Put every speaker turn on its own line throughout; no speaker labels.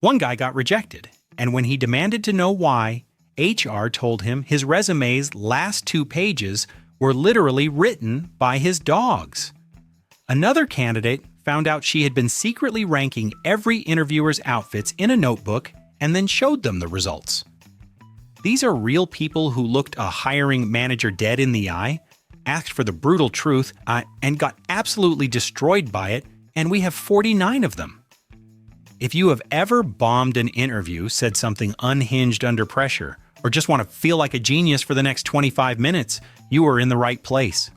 One guy got rejected, and when he demanded to know why, HR told him his resume's last 2 pages were literally written by his dogs. Another candidate found out she had been secretly ranking every interviewer's outfits in a notebook and then showed them the results. These are real people who looked a hiring manager dead in the eye, asked for the brutal truth, and got absolutely destroyed by it, and we have 49 of them. If you have ever bombed an interview, said something unhinged under pressure, or just want to feel like a genius for the next 25 minutes, you are in the right place.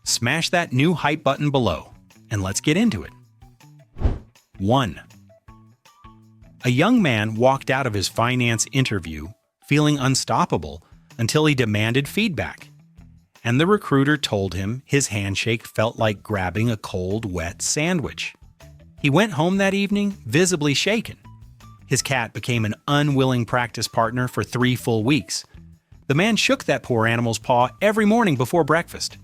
Smash that new hype button below, and let's get into it. 1. A young man walked out of his finance interview feeling unstoppable until he demanded feedback, and the recruiter told him his handshake felt like grabbing a cold, wet sandwich. He went home that evening visibly shaken. His cat became an unwilling practice partner for 3 full weeks. The man shook that poor animal's paw every morning before breakfast.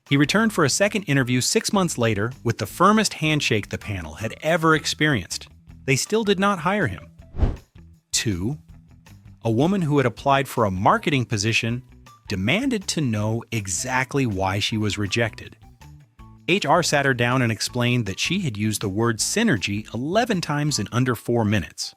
He returned for a second interview 6 months later with the firmest handshake the panel had ever experienced. They still did not hire him. 2. A woman who had applied for a marketing position demanded to know exactly why she was rejected. HR sat her down and explained that she had used the word synergy 11 times in under 4 minutes.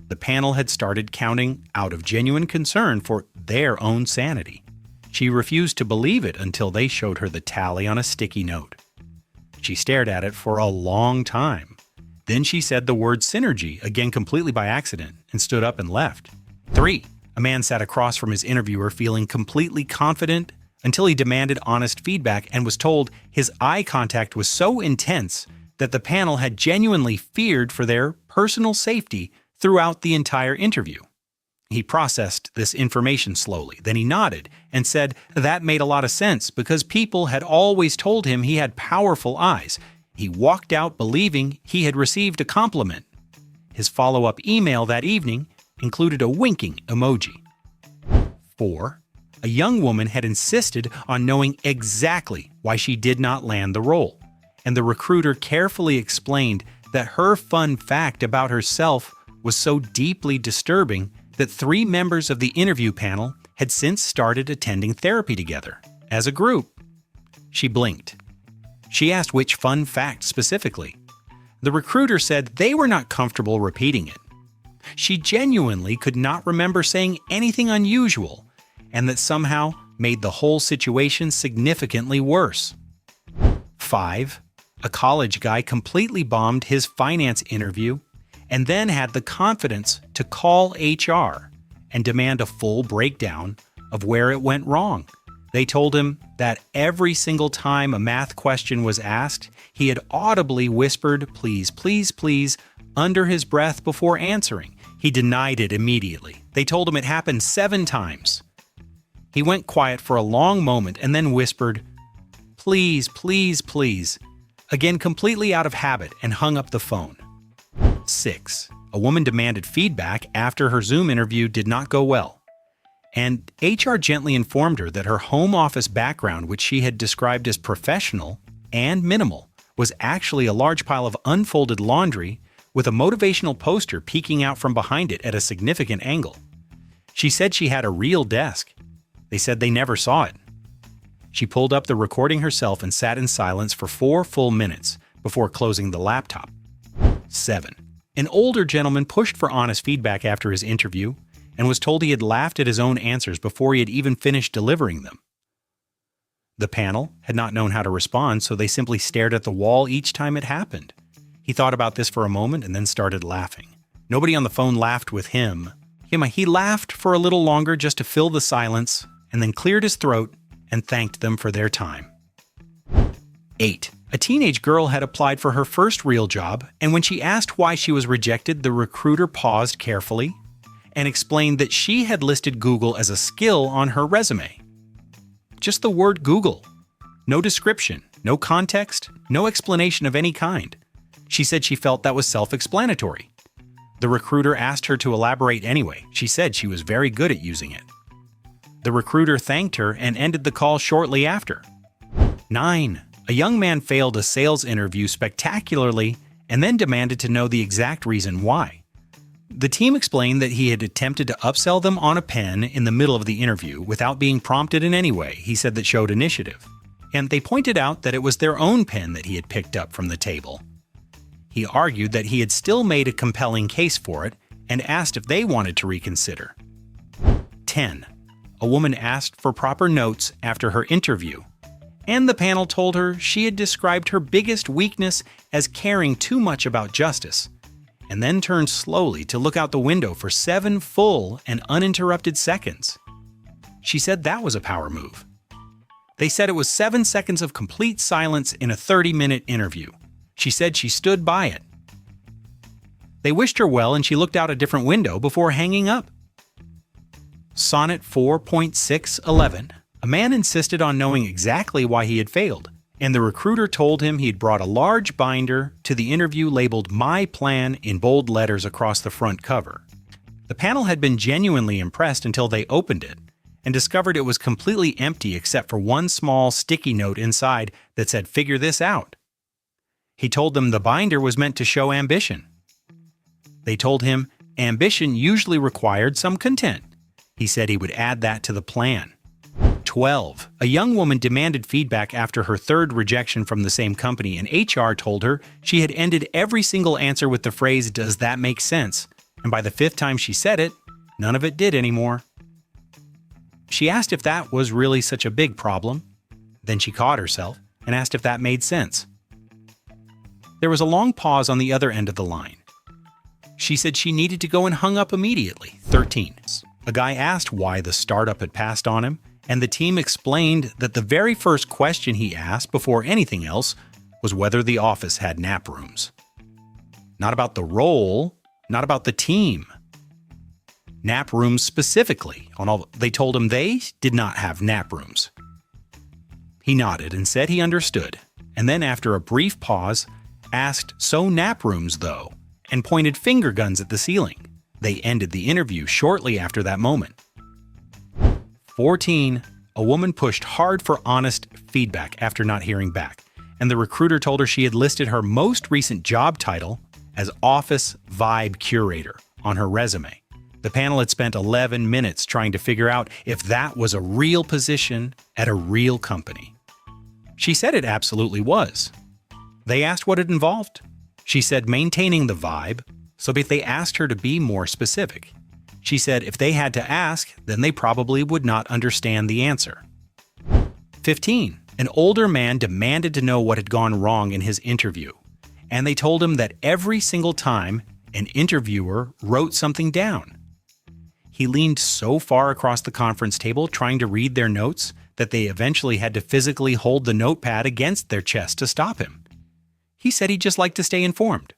The panel had started counting out of genuine concern for their own sanity. She refused to believe it until they showed her the tally on a sticky note. She stared at it for a long time. Then she said the word synergy, again completely by accident, and stood up and left. 3. A man sat across from his interviewer feeling completely confident until he demanded honest feedback and was told his eye contact was so intense that the panel had genuinely feared for their personal safety throughout the entire interview. He processed this information slowly, then he nodded and said that made a lot of sense because people had always told him he had powerful eyes. He walked out believing he had received a compliment. His follow-up email that evening included a winking emoji. 4. A young woman had insisted on knowing exactly why she did not land the role, and the recruiter carefully explained that her fun fact about herself was so deeply disturbing that 3 members of the interview panel had since started attending therapy together, as a group. She blinked. She asked which fun fact specifically. The recruiter said they were not comfortable repeating it. She genuinely could not remember saying anything unusual, and that somehow made the whole situation significantly worse. 5. A college guy completely bombed his finance interview and then had the confidence to call HR and demand a full breakdown of where it went wrong. They told him that every single time a math question was asked, he had audibly whispered, "Please, please, please," under his breath before answering. He denied it immediately. They told him it happened 7 times. He went quiet for a long moment and then whispered, "Please, please, please," again completely out of habit, and hung up the phone. 6. A woman demanded feedback after her Zoom interview did not go well, and HR gently informed her that her home office background, which she had described as professional and minimal, was actually a large pile of unfolded laundry with a motivational poster peeking out from behind it at a significant angle. She said she had a real desk. They said they never saw it. She pulled up the recording herself and sat in silence for 4 full minutes before closing the laptop. 7. An older gentleman pushed for honest feedback after his interview and was told he had laughed at his own answers before he had even finished delivering them. The panel had not known how to respond, so they simply stared at the wall each time it happened. He thought about this for a moment and then started laughing. Nobody on the phone laughed with him. He laughed for a little longer just to fill the silence, and then cleared his throat and thanked them for their time. 8. A teenage girl had applied for her first real job, and when she asked why she was rejected, the recruiter paused carefully and explained that she had listed Google as a skill on her resume. Just the word Google. No description, no context, no explanation of any kind. She said she felt that was self-explanatory. The recruiter asked her to elaborate anyway. She said she was very good at using it. The recruiter thanked her and ended the call shortly after. 9. A young man failed a sales interview spectacularly and then demanded to know the exact reason why. The team explained that he had attempted to upsell them on a pen in the middle of the interview without being prompted in any way, he said, that showed initiative. And they pointed out that it was their own pen that he had picked up from the table. He argued that he had still made a compelling case for it and asked if they wanted to reconsider. 10. A woman asked for proper notes after her interview, and the panel told her she had described her biggest weakness as caring too much about justice, and then turned slowly to look out the window for 7 full and uninterrupted seconds. She said that was a power move. They said it was 7 seconds of complete silence in a 30-minute interview. She said she stood by it. They wished her well and she looked out a different window before hanging up. Sonnet 4.611. A man insisted on knowing exactly why he had failed, and the recruiter told him he'd brought a large binder to the interview labeled "My Plan" in bold letters across the front cover. The panel had been genuinely impressed until they opened it and discovered it was completely empty except for one small sticky note inside that said, "Figure this out." He told them the binder was meant to show ambition. They told him ambition usually required some content. He said he would add that to the plan. 12. A young woman demanded feedback after her 3rd rejection from the same company, and HR told her she had ended every single answer with the phrase, "Does that make sense?" And by the 5th time she said it, none of it did anymore. She asked if that was really such a big problem. Then she caught herself and asked if that made sense. There was a long pause on the other end of the line. She said she needed to go and hung up immediately. 13. A guy asked why the startup had passed on him, and the team explained that the very first question he asked before anything else was whether the office had nap rooms. Not about the role, not about the team. Nap rooms specifically. They told him they did not have nap rooms. He nodded and said he understood, and then after a brief pause, asked, "So nap rooms though?" and pointed finger guns at the ceiling. They ended the interview shortly after that moment. 14. A woman pushed hard for honest feedback after not hearing back, and the recruiter told her she had listed her most recent job title as Office Vibe Curator on her resume. The panel had spent 11 minutes trying to figure out if that was a real position at a real company. She said it absolutely was. They asked what it involved. She said maintaining the vibe, so if they asked her to be more specific. She said if they had to ask, then they probably would not understand the answer. 15. An older man demanded to know what had gone wrong in his interview, and they told him that every single time an interviewer wrote something down. He leaned so far across the conference table trying to read their notes that they eventually had to physically hold the notepad against their chest to stop him. He said he'd just like to stay informed.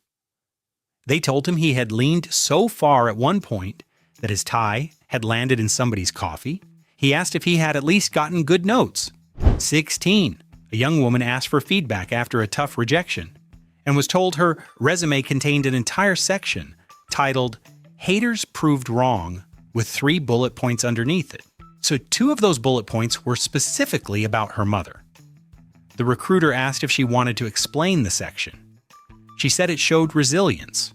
They told him he had leaned so far at one point that his tie had landed in somebody's coffee. He asked if he had at least gotten good notes. 16. A young woman asked for feedback after a tough rejection and was told her resume contained an entire section titled "Haters Proved Wrong" with 3 bullet points underneath it. So 2 of those bullet points were specifically about her mother. The recruiter asked if she wanted to explain the section. She said it showed resilience.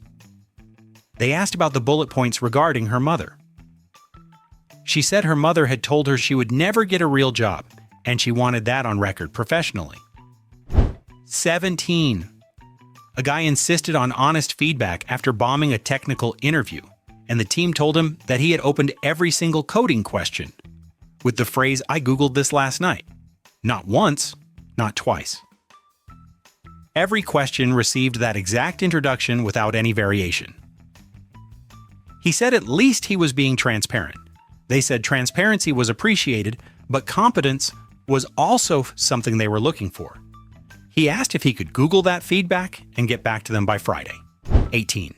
They asked about the bullet points regarding her mother. She said her mother had told her she would never get a real job, and she wanted that on record professionally. 17. A guy insisted on honest feedback after bombing a technical interview, and the team told him that he had opened every single coding question with the phrase, "I Googled this last night." Not once, not twice. Every question received that exact introduction without any variation. He said at least he was being transparent. They said transparency was appreciated, but competence was also something they were looking for. He asked if he could Google that feedback and get back to them by Friday. 18.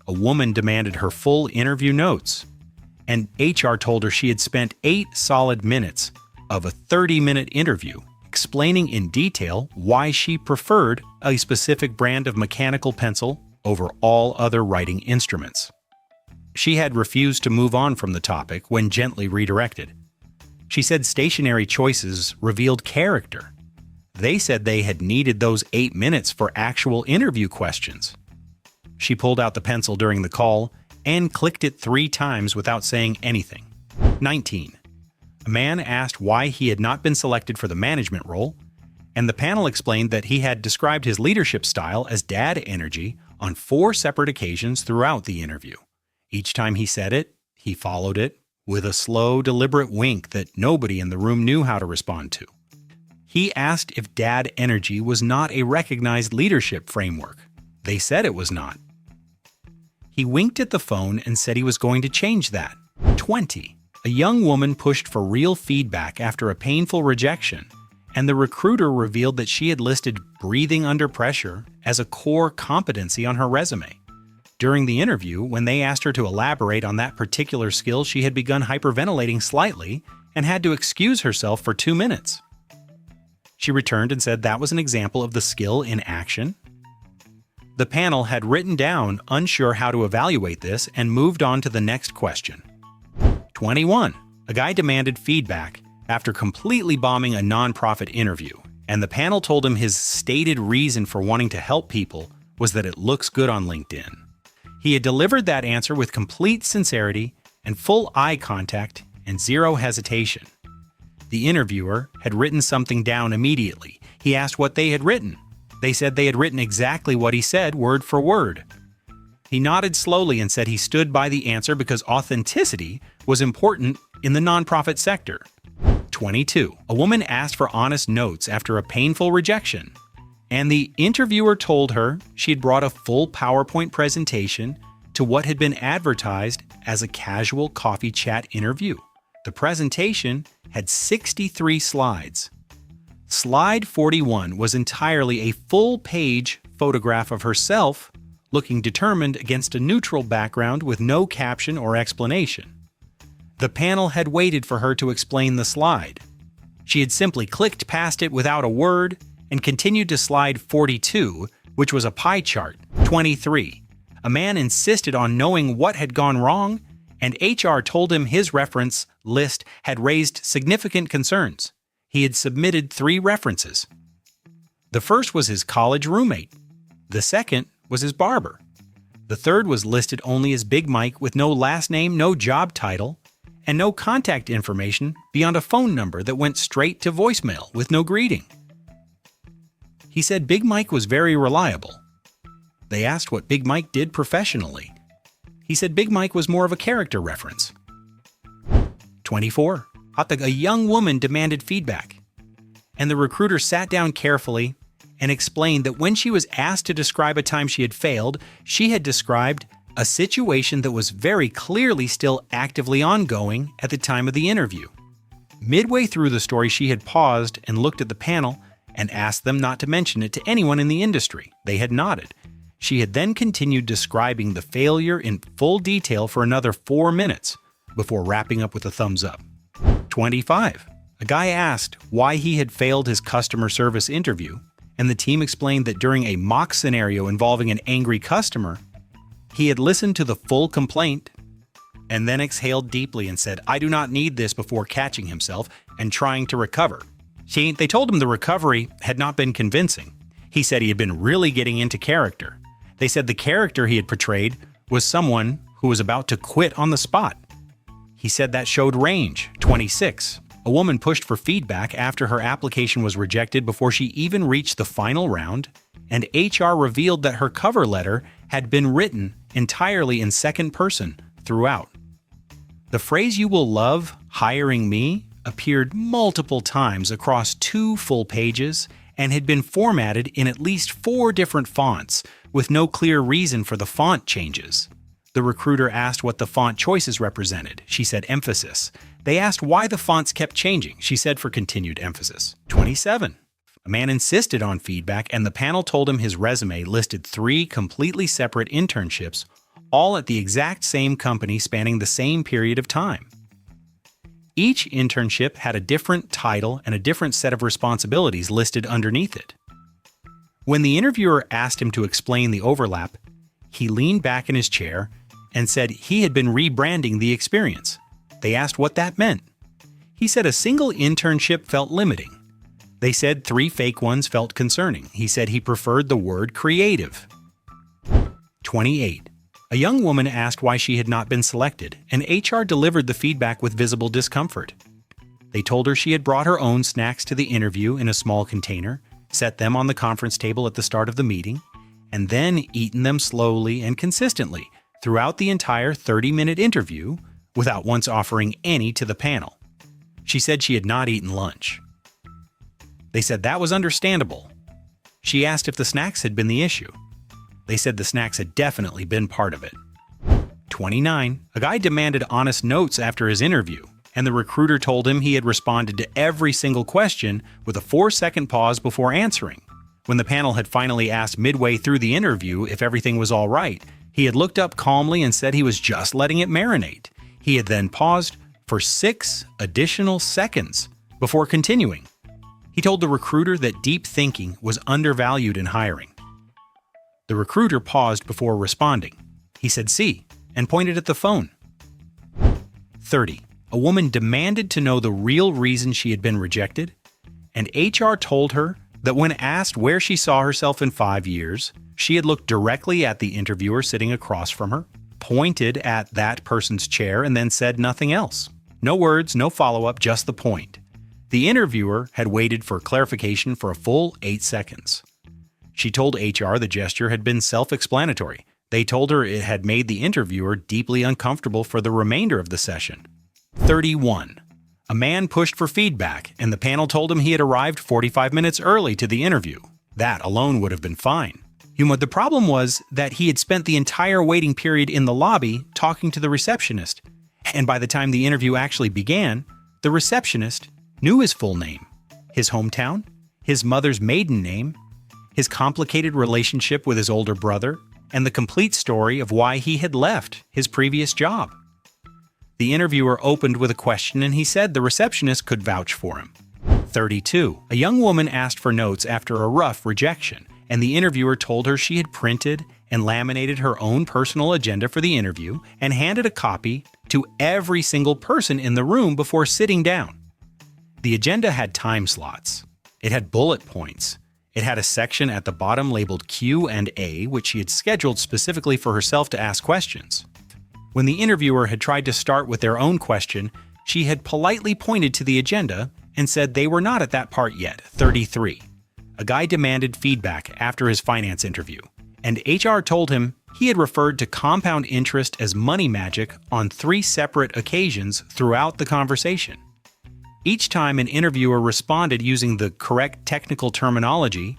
A woman demanded her full interview notes, and HR told her she had spent 8 solid minutes of a 30-minute interview explaining in detail why she preferred a specific brand of mechanical pencil over all other writing instruments. She had refused to move on from the topic when gently redirected. She said stationary choices revealed character. They said they had needed those 8 minutes for actual interview questions. She pulled out the pencil during the call and clicked it 3 times without saying anything. 19. A man asked why he had not been selected for the management role, and the panel explained that he had described his leadership style as dad energy on 4 separate occasions throughout the interview. Each time he said it, he followed it with a slow, deliberate wink that nobody in the room knew how to respond to. He asked if dad energy was not a recognized leadership framework. They said it was not. He winked at the phone and said he was going to change that. 20. A young woman pushed for real feedback after a painful rejection, and the recruiter revealed that she had listed breathing under pressure as a core competency on her resume. During the interview, when they asked her to elaborate on that particular skill, she had begun hyperventilating slightly and had to excuse herself for 2 minutes. She returned and said that was an example of the skill in action. The panel had written down, unsure how to evaluate this, and moved on to the next question. 21. A guy demanded feedback after completely bombing a nonprofit interview, and the panel told him his stated reason for wanting to help people was that it looks good on LinkedIn. He had delivered that answer with complete sincerity and full eye contact and zero hesitation. The interviewer had written something down immediately. He asked what they had written. They said they had written exactly what he said, word for word. He nodded slowly and said he stood by the answer because authenticity was important in the nonprofit sector. 22. A woman asked for honest notes after a painful rejection, and the interviewer told her she had brought a full PowerPoint presentation to what had been advertised as a casual coffee chat interview. The presentation had 63 slides. Slide 41 was entirely a full-page photograph of herself looking determined against a neutral background with no caption or explanation. The panel had waited for her to explain the slide. She had simply clicked past it without a word and continued to slide 42, which was a pie chart. 23. A man insisted on knowing what had gone wrong, and HR told him his reference list had raised significant concerns. He had submitted 3 references. The first was his college roommate. The second was his barber. The third was listed only as Big Mike with no last name, no job title, and no contact information beyond a phone number that went straight to voicemail with no greeting. He said Big Mike was very reliable. They asked what Big Mike did professionally. He said Big Mike was more of a character reference. 24. A young woman demanded feedback, and the recruiter sat down carefully and explained that when she was asked to describe a time she had failed, she had described a situation that was very clearly still actively ongoing at the time of the interview. Midway through the story, she had paused and looked at the panel and asked them not to mention it to anyone in the industry. They had nodded. She had then continued describing the failure in full detail for another 4 minutes before wrapping up with a thumbs up. 25. A guy asked why he had failed his customer service interview, and the team explained that during a mock scenario involving an angry customer, he had listened to the full complaint and then exhaled deeply and said, "I do not need this," before catching himself and trying to recover. They told him the recovery had not been convincing. He said he had been really getting into character. They said the character he had portrayed was someone who was about to quit on the spot. He said that showed range. 26. A woman pushed for feedback after her application was rejected before she even reached the final round, and HR revealed that her cover letter had been written entirely in second person throughout. The phrase "you will love hiring me" appeared multiple times across 2 full pages and had been formatted in at least 4 different fonts, with no clear reason for the font changes. The recruiter asked what the font choices represented. She said emphasis. They asked why the fonts kept changing. She said for continued emphasis. 27. A man insisted on feedback, and the panel told him his resume listed 3 completely separate internships, all at the exact same company spanning the same period of time. Each internship had a different title and a different set of responsibilities listed underneath it. When the interviewer asked him to explain the overlap, he leaned back in his chair and said he had been rebranding the experience. They asked what that meant. He said a single internship felt limiting. They said 3 fake ones felt concerning. He said he preferred the word creative. 28. A young woman asked why she had not been selected, and HR delivered the feedback with visible discomfort. They told her she had brought her own snacks to the interview in a small container, set them on the conference table at the start of the meeting, and then eaten them slowly and consistently throughout the entire 30-minute interview without once offering any to the panel. She said she had not eaten lunch. They said that was understandable. She asked if the snacks had been the issue. They said the snacks had definitely been part of it. 29. A guy demanded honest notes after his interview, and the recruiter told him he had responded to every single question with a 4-second pause before answering. When the panel had finally asked midway through the interview if everything was all right, he had looked up calmly and said he was just letting it marinate. He had then paused for 6 additional seconds before continuing. He told the recruiter that deep thinking was undervalued in hiring. The recruiter paused before responding. He said, "See," and pointed at the phone. 30. A woman demanded to know the real reason she had been rejected, and HR told her that when asked where she saw herself in 5 years, she had looked directly at the interviewer sitting across from her, pointed at that person's chair, and then said nothing else. No words, no follow-up, just the point. The interviewer had waited for clarification for a full 8 seconds. She told HR the gesture had been self-explanatory. They told her it had made the interviewer deeply uncomfortable for the remainder of the session. 31. A man pushed for feedback, and the panel told him he had arrived 45 minutes early to the interview. That alone would have been fine. The problem was that he had spent the entire waiting period in the lobby talking to the receptionist, and by the time the interview actually began, the receptionist knew his full name, his hometown, his mother's maiden name, his complicated relationship with his older brother, and the complete story of why he had left his previous job. The interviewer opened with a question, and he said the receptionist could vouch for him. 32. A young woman asked for notes after a rough rejection, and the interviewer told her she had printed and laminated her own personal agenda for the interview and handed a copy to every single person in the room before sitting down. The agenda had time slots. It had bullet points. It had a section at the bottom labeled Q and A, which she had scheduled specifically for herself to ask questions. When the interviewer had tried to start with their own question, she had politely pointed to the agenda and said they were not at that part yet. 33. A guy demanded feedback after his finance interview, and HR told him he had referred to compound interest as money magic on 3 separate occasions throughout the conversation. Each time an interviewer responded using the correct technical terminology,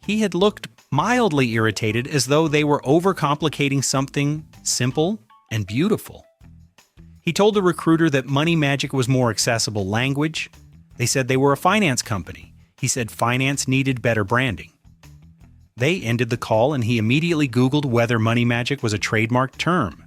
he had looked mildly irritated, as though they were overcomplicating something simple and beautiful. He told the recruiter that money magic was more accessible language. They said they were a finance company. He said finance needed better branding. They ended the call, and he immediately Googled whether money magic was a trademark term.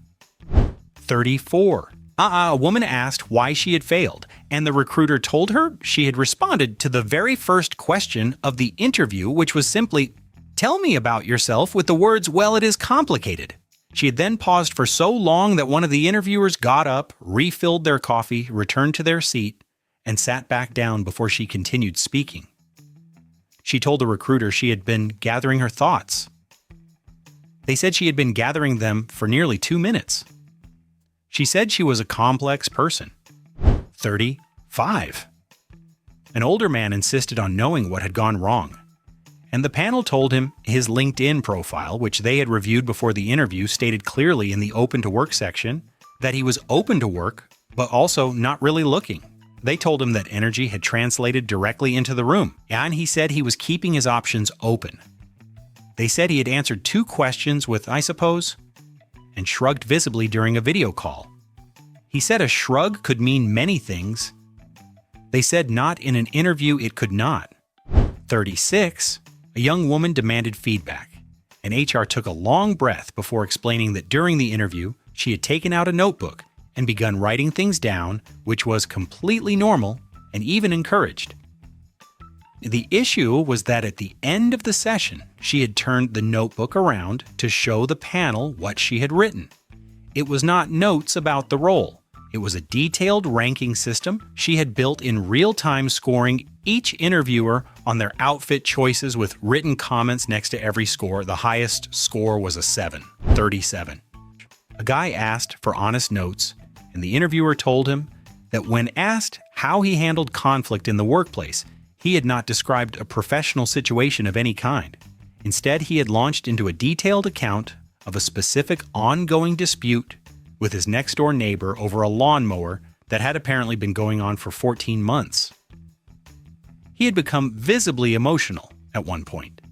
34. A woman asked why she had failed, and the recruiter told her she had responded to the very first question of the interview, which was simply, "Tell me about yourself," with the words, "Well, it is complicated." She had then paused for so long that one of the interviewers got up, refilled their coffee, returned to their seat, and sat back down before she continued speaking. She told the recruiter she had been gathering her thoughts. They said she had been gathering them for nearly 2 minutes. She said she was a complex person. 35. An older man insisted on knowing what had gone wrong, and the panel told him his LinkedIn profile, which they had reviewed before the interview, stated clearly in the Open to Work section that he was open to work, but also not really looking. They told him that energy had translated directly into the room, and he said he was keeping his options open. They said he had answered 2 questions with "I suppose," and shrugged visibly during a video call. He said a shrug could mean many things. They said not in an interview it could not. 36. A young woman demanded feedback, and HR took a long breath before explaining that during the interview she had taken out a notebook and begun writing things down, which was completely normal and even encouraged. The issue was that at the end of the session, she had turned the notebook around to show the panel what she had written. It was not notes about the role. It was a detailed ranking system she had built in real time, scoring each interviewer on their outfit choices with written comments next to every score. The highest score was a 7, 37. A guy asked for honest notes, and the interviewer told him that when asked how he handled conflict in the workplace, he had not described a professional situation of any kind. Instead, he had launched into a detailed account of a specific ongoing dispute with his next-door neighbor over a lawnmower that had apparently been going on for 14 months. He had become visibly emotional at one point.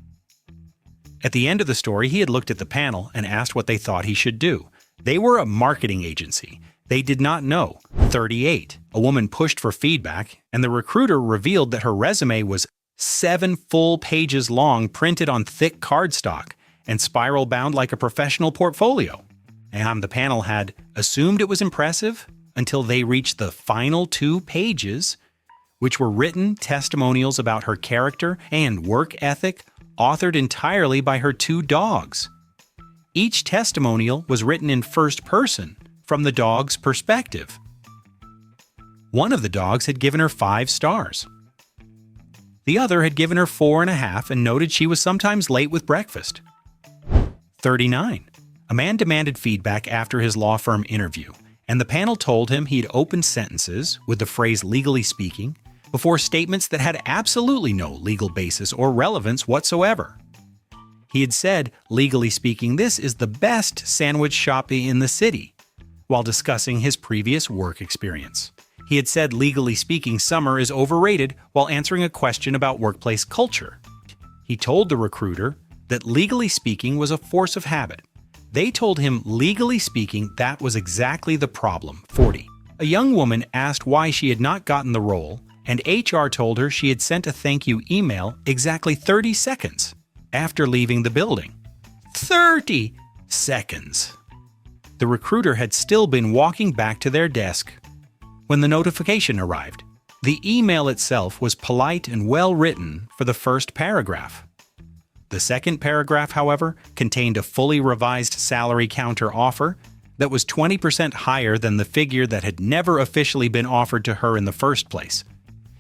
At the end of the story, he had looked at the panel and asked what they thought he should do. They were a marketing agency. They did not know. 38. A woman pushed for feedback, and the recruiter revealed that her resume was 7 full pages long, printed on thick cardstock and spiral bound like a professional portfolio. And the panel had assumed it was impressive until they reached the final 2 pages, which were written testimonials about her character and work ethic, authored entirely by her 2 dogs. Each testimonial was written in first person, from the dog's perspective. One of the dogs had given her 5 stars. The other had given her 4.5 and noted she was sometimes late with breakfast. 39. A man demanded feedback after his law firm interview, and the panel told him he'd opened sentences with the phrase "legally speaking" before statements that had absolutely no legal basis or relevance whatsoever. He had said, "Legally speaking, this is the best sandwich shop in the city," while discussing his previous work experience. He had said, "Legally speaking, summer is overrated," while answering a question about workplace culture. He told the recruiter that legally speaking was a force of habit. They told him, legally speaking, that was exactly the problem. 40. A young woman asked why she had not gotten the role, and HR told her she had sent a thank you email exactly 30 seconds after leaving the building. 30 seconds! The recruiter had still been walking back to their desk when the notification arrived. The email itself was polite and well written for the first paragraph. The second paragraph, however, contained a fully revised salary counter offer that was 20% higher than the figure that had never officially been offered to her in the first place.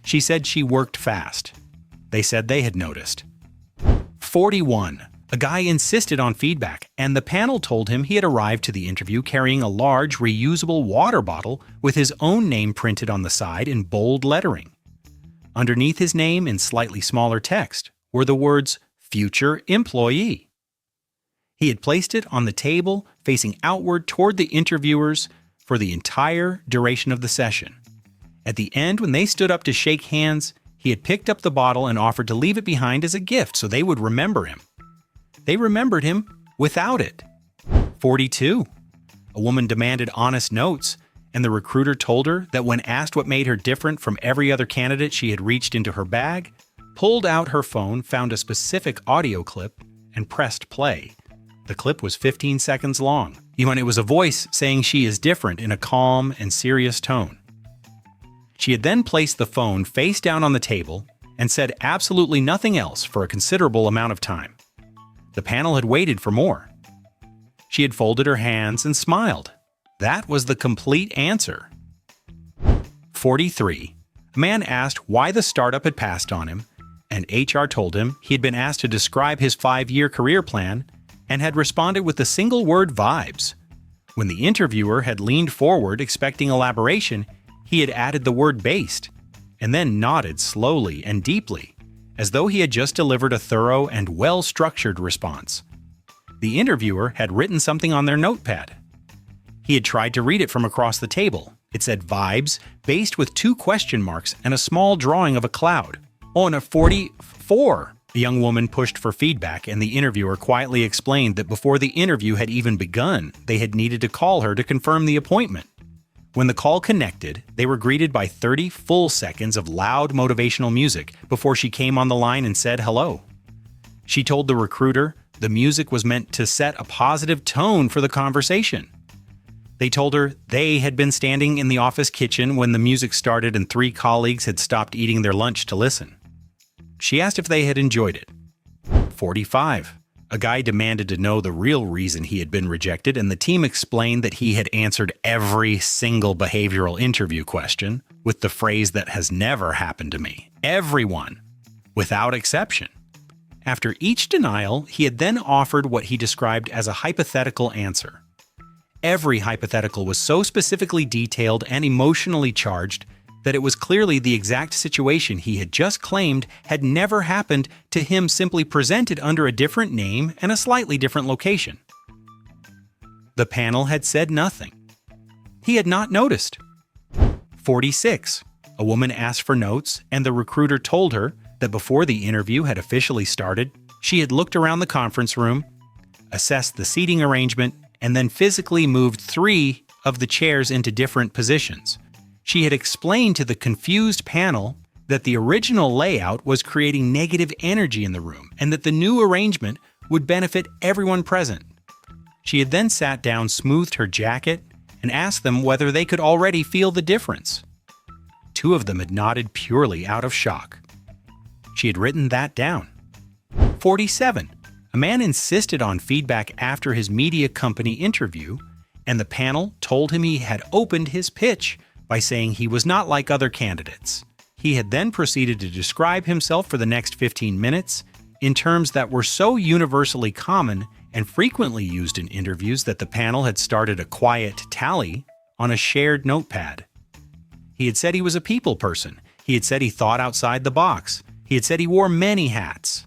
She said she worked fast. They said they had noticed. 41. A guy insisted on feedback, and the panel told him he had arrived to the interview carrying a large, reusable water bottle with his own name printed on the side in bold lettering. Underneath his name, in slightly smaller text, were the words, "Future Employee." He had placed it on the table, facing outward toward the interviewers for the entire duration of the session. At the end, when they stood up to shake hands, he had picked up the bottle and offered to leave it behind as a gift so they would remember him. They remembered him without it. 42. A woman demanded honest notes, and the recruiter told her that when asked what made her different from every other candidate, she had reached into her bag, pulled out her phone, found a specific audio clip, and pressed play. The clip was 15 seconds long. It was a voice saying she is different in a calm and serious tone. She had then placed the phone face down on the table and said absolutely nothing else for a considerable amount of time. The panel had waited for more. She had folded her hands and smiled. That was the complete answer. 43. A man asked why the startup had passed on him, and HR told him he had been asked to describe his 5-year career plan and had responded with the single word "vibes." When the interviewer had leaned forward expecting elaboration, he had added the word "based," and then nodded slowly and deeply, as though he had just delivered a thorough and well-structured response. The interviewer had written something on their notepad. He had tried to read it from across the table. It said "vibes," based with 2 question marks and a small drawing of a cloud. On a 44, the young woman pushed for feedback, and the interviewer quietly explained that before the interview had even begun, they had needed to call her to confirm the appointment. When the call connected, they were greeted by 30 full seconds of loud motivational music before she came on the line and said hello. She told the recruiter the music was meant to set a positive tone for the conversation. They told her they had been standing in the office kitchen when the music started and 3 colleagues had stopped eating their lunch to listen. She asked if they had enjoyed it. 45. A guy demanded to know the real reason he had been rejected, and the team explained that he had answered every single behavioral interview question with the phrase that has never happened to me. Everyone, without exception. After each denial, he had then offered what he described as a hypothetical answer. Every hypothetical was so specifically detailed and emotionally charged that it was clearly the exact situation he had just claimed had never happened to him, simply presented under a different name and a slightly different location. The panel had said nothing. He had not noticed. 46. A woman asked for notes, and the recruiter told her that before the interview had officially started, she had looked around the conference room, assessed the seating arrangement, and then physically moved 3 of the chairs into different positions. She had explained to the confused panel that the original layout was creating negative energy in the room and that the new arrangement would benefit everyone present. She had then sat down, smoothed her jacket, and asked them whether they could already feel the difference. 2 of them had nodded purely out of shock. She had written that down. 47. A man insisted on feedback after his media company interview, and the panel told him he had opened his pitch by saying he was not like other candidates. He had then proceeded to describe himself for the next 15 minutes in terms that were so universally common and frequently used in interviews that the panel had started a quiet tally on a shared notepad. He had said he was a people person. He had said he thought outside the box. He had said he wore many hats.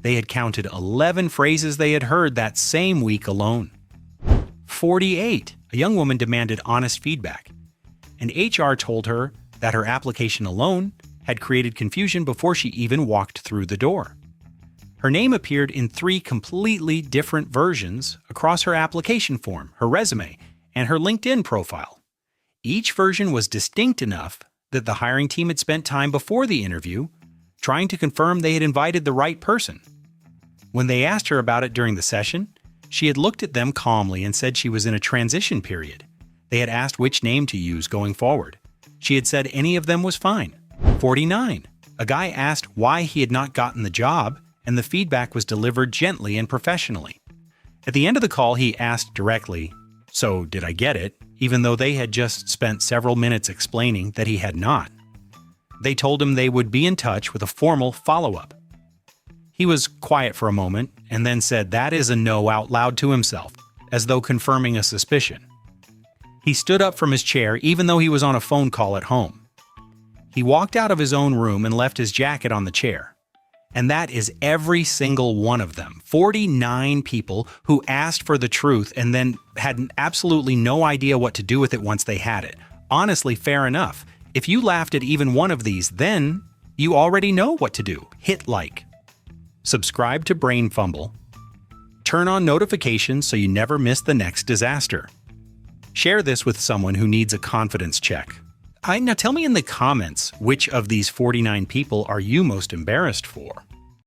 They had counted 11 phrases they had heard that same week alone. 48. A young woman demanded honest feedback, and HR told her that her application alone had created confusion before she even walked through the door. Her name appeared in 3 completely different versions across her application form, her resume, and her LinkedIn profile. Each version was distinct enough that the hiring team had spent time before the interview trying to confirm they had invited the right person. When they asked her about it during the session, she had looked at them calmly and said she was in a transition period. They had asked which name to use going forward. She had said any of them was fine. 49. A guy asked why he had not gotten the job, and the feedback was delivered gently and professionally. At the end of the call, he asked directly, "So, did I get it?" even though they had just spent several minutes explaining that he had not. They told him they would be in touch with a formal follow-up. He was quiet for a moment and then said that is a no out loud to himself, as though confirming a suspicion. He stood up from his chair even though he was on a phone call at home. He walked out of his own room and left his jacket on the chair. And that is every single one of them. 49 people who asked for the truth and then had absolutely no idea what to do with it once they had it. Honestly, fair enough. If you laughed at even one of these, then you already know what to do. Hit like. Subscribe to BrainFumble. Turn on notifications so you never miss the next disaster. Share this with someone who needs a confidence check. Now tell me in the comments which of these 49 people are you most embarrassed for?